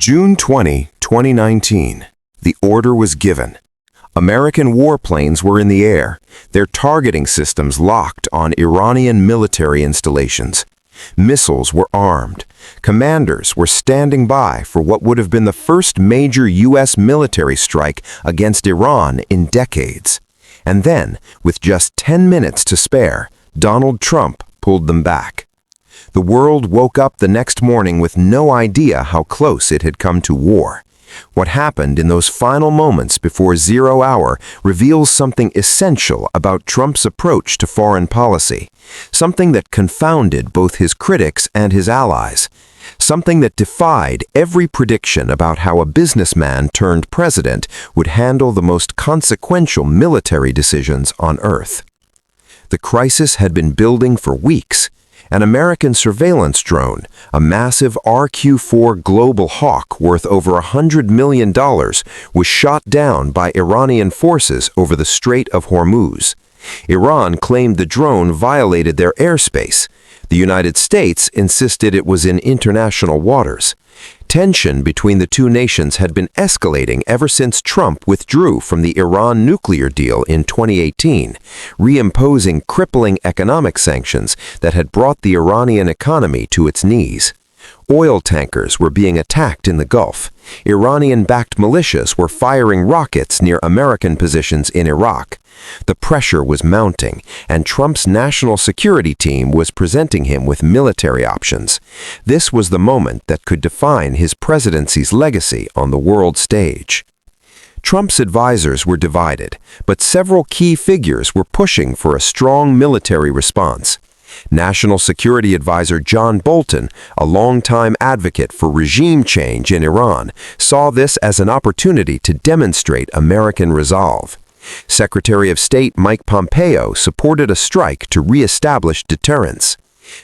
June 20, 2019. The order was given. American warplanes were in the air, their targeting systems locked on Iranian military installations. Missiles were armed. Commanders were standing by for what would have been the first major U.S. military strike against Iran in decades. And then, with just 10 minutes to spare, Donald Trump pulled them back. The world woke up the next morning with no idea how close it had come to war. What happened in those final moments before 0 hour reveals something essential about Trump's approach to foreign policy, something that confounded both his critics and his allies, something that defied every prediction about how a businessman turned president would handle the most consequential military decisions on Earth. The crisis had been building for weeks. An American surveillance drone, a massive RQ-4 Global Hawk worth over $100 million, was shot down by Iranian forces over the Strait of Hormuz. Iran claimed the drone violated their airspace. The United States insisted it was in international waters. Tension between the two nations had been escalating ever since Trump withdrew from the Iran nuclear deal in 2018, reimposing crippling economic sanctions that had brought the Iranian economy to its knees. Oil tankers were being attacked in the Gulf. Iranian-backed militias were firing rockets near American positions in Iraq. The pressure was mounting, and Trump's national security team was presenting him with military options. This was the moment that could define his presidency's legacy on the world stage. Trump's advisors were divided, but several key figures were pushing for a strong military response. National Security Advisor John Bolton, a longtime advocate for regime change in Iran, saw this as an opportunity to demonstrate American resolve. Secretary of State Mike Pompeo supported a strike to reestablish deterrence.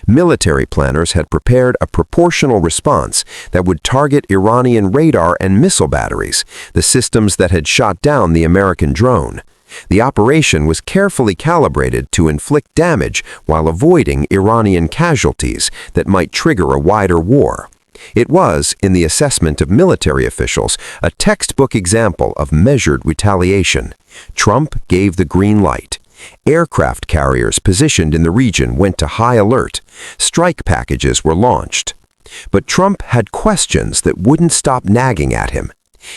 Military planners had prepared a proportional response that would target Iranian radar and missile batteries, the systems that had shot down the American drone. The operation was carefully calibrated to inflict damage while avoiding Iranian casualties that might trigger a wider war. It was, in the assessment of military officials, a textbook example of measured retaliation. Trump gave the green light. Aircraft carriers positioned in the region went to high alert. Strike packages were launched. But Trump had questions that wouldn't stop nagging at him.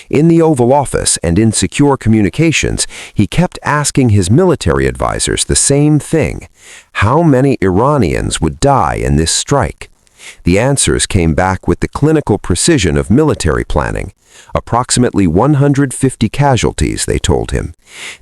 In the Oval Office and in secure communications, he kept asking his military advisors the same thing: how many Iranians would die in this strike? The answers came back with the clinical precision of military planning. Approximately 150 casualties, they told him.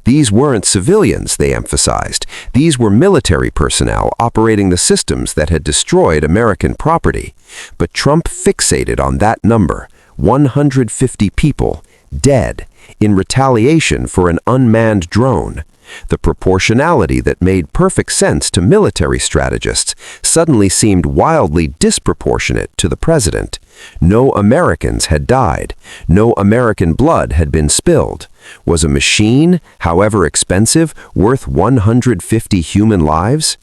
These weren't civilians, they emphasized. These were military personnel operating the systems that had destroyed American property. But Trump fixated on that number: 150 people dead in retaliation for an unmanned drone. The proportionality that made perfect sense to military strategists suddenly seemed wildly disproportionate to the president. No Americans had died. No American blood had been spilled. Was a machine, however expensive, worth 150 human lives?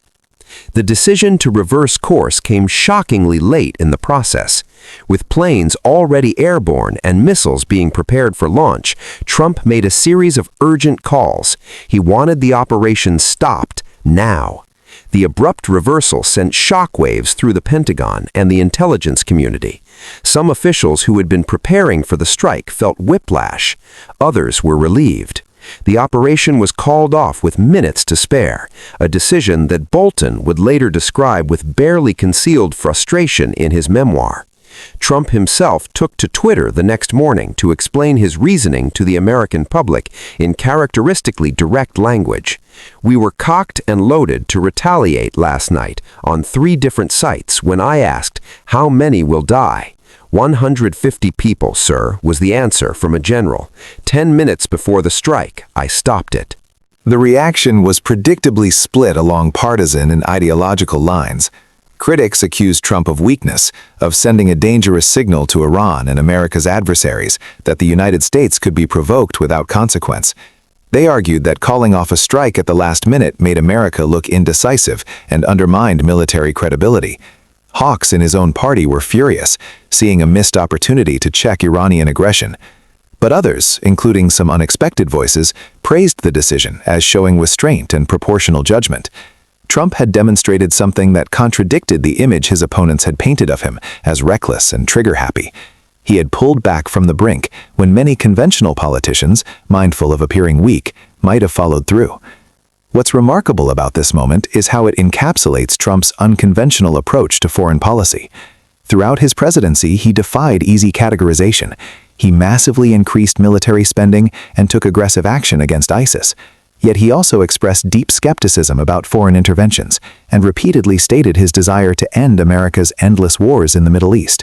The decision to reverse course came shockingly late in the process. With planes already airborne and missiles being prepared for launch, Trump made a series of urgent calls. He wanted the operation stopped now. The abrupt reversal sent shockwaves through the Pentagon and the intelligence community. Some officials who had been preparing for the strike felt whiplash. Others were relieved. The operation was called off with minutes to spare, a decision that Bolton would later describe with barely concealed frustration in his memoir. Trump himself took to Twitter the next morning to explain his reasoning to the American public in characteristically direct language. "We were cocked and loaded to retaliate last night on 3 different sites when I asked, 'How many will die?' 150 people, sir," was the answer from a general. 10 minutes before the strike, I stopped it. The reaction was predictably split along partisan and ideological lines. Critics accused Trump of weakness, of sending a dangerous signal to Iran and America's adversaries that the United States could be provoked without consequence. They argued that calling off a strike at the last minute made America look indecisive and undermined military credibility. Hawks in his own party were furious, seeing a missed opportunity to check Iranian aggression. But others, including some unexpected voices, praised the decision as showing restraint and proportional judgment. Trump had demonstrated something that contradicted the image his opponents had painted of him as reckless and trigger-happy. He had pulled back from the brink when many conventional politicians, mindful of appearing weak, might have followed through. What's remarkable about this moment is how it encapsulates Trump's unconventional approach to foreign policy. Throughout his presidency, he defied easy categorization. He massively increased military spending and took aggressive action against ISIS. Yet he also expressed deep skepticism about foreign interventions and repeatedly stated his desire to end America's endless wars in the Middle East.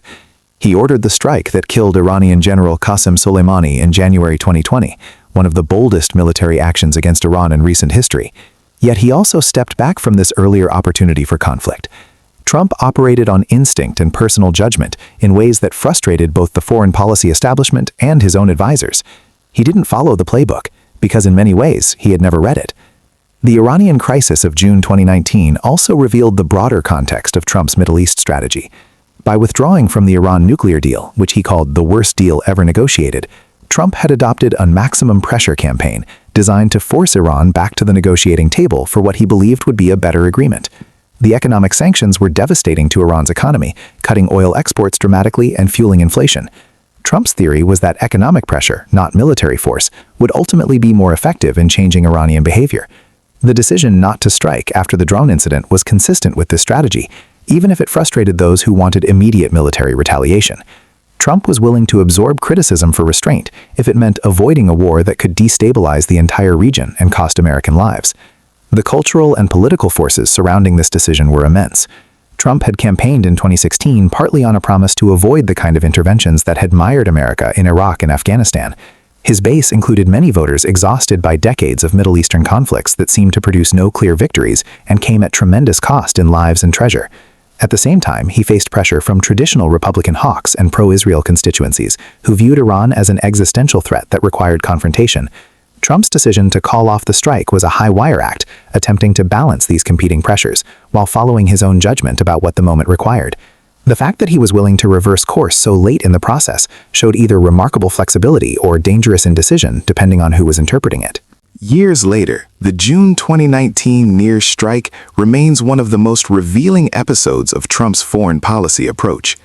He ordered the strike that killed Iranian General Qasem Soleimani in January 2020, one of the boldest military actions against Iran in recent history. Yet he also stepped back from this earlier opportunity for conflict. Trump operated on instinct and personal judgment in ways that frustrated both the foreign policy establishment and his own advisors. He didn't follow the playbook, because in many ways he had never read it. The Iranian crisis of June 2019 also revealed the broader context of Trump's Middle East strategy. By withdrawing from the Iran nuclear deal, which he called the worst deal ever negotiated, Trump had adopted a maximum pressure campaign designed to force Iran back to the negotiating table for what he believed would be a better agreement. The economic sanctions were devastating to Iran's economy, cutting oil exports dramatically and fueling inflation. Trump's theory was that economic pressure, not military force, would ultimately be more effective in changing Iranian behavior. The decision not to strike after the drone incident was consistent with this strategy, even if it frustrated those who wanted immediate military retaliation. Trump was willing to absorb criticism for restraint if it meant avoiding a war that could destabilize the entire region and cost American lives. The cultural and political forces surrounding this decision were immense. Trump had campaigned in 2016 partly on a promise to avoid the kind of interventions that had mired America in Iraq and Afghanistan. His base included many voters exhausted by decades of Middle Eastern conflicts that seemed to produce no clear victories and came at tremendous cost in lives and treasure. At the same time, he faced pressure from traditional Republican hawks and pro-Israel constituencies who viewed Iran as an existential threat that required confrontation. Trump's decision to call off the strike was a high-wire act, attempting to balance these competing pressures, while following his own judgment about what the moment required. The fact that he was willing to reverse course so late in the process showed either remarkable flexibility or dangerous indecision, depending on who was interpreting it. Years later, the June 2019 near strike remains one of the most revealing episodes of Trump's foreign policy approach.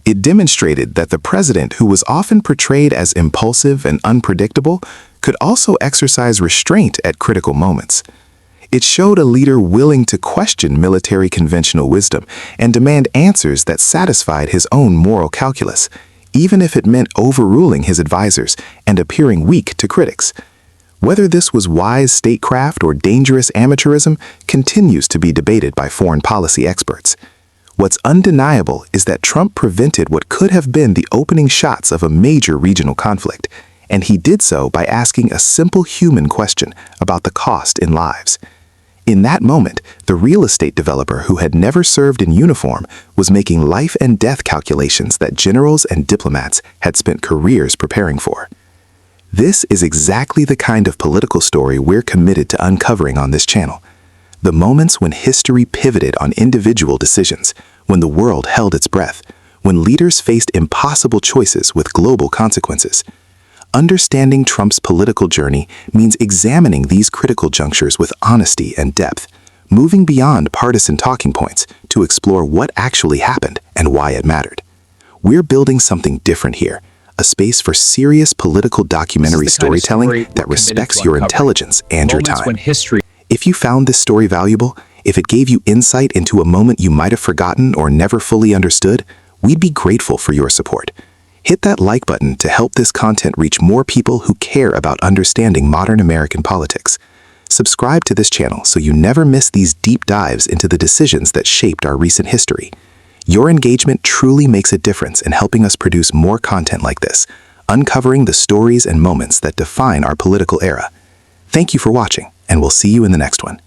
It demonstrated that the president, who was often portrayed as impulsive and unpredictable, could also exercise restraint at critical moments. It showed a leader willing to question military conventional wisdom and demand answers that satisfied his own moral calculus, even if it meant overruling his advisors and appearing weak to critics. Whether this was wise statecraft or dangerous amateurism continues to be debated by foreign policy experts. What's undeniable is that Trump prevented what could have been the opening shots of a major regional conflict, and he did so by asking a simple human question about the cost in lives. In that moment, the real estate developer who had never served in uniform was making life and death calculations that generals and diplomats had spent careers preparing for. This is exactly the kind of political story we're committed to uncovering on this channel. The moments when history pivoted on individual decisions, when the world held its breath, when leaders faced impossible choices with global consequences. Understanding Trump's political journey means examining these critical junctures with honesty and depth, moving beyond partisan talking points to explore what actually happened and why it mattered. We're building something different here, a space for serious political documentary storytelling that respects your intelligence and your time. If you found this story valuable, if it gave you insight into a moment you might have forgotten or never fully understood, we'd be grateful for your support. Hit that like button to help this content reach more people who care about understanding modern American politics. Subscribe to this channel so you never miss these deep dives into the decisions that shaped our recent history. Your engagement truly makes a difference in helping us produce more content like this, uncovering the stories and moments that define our political era. Thank you for watching, and we'll see you in the next one.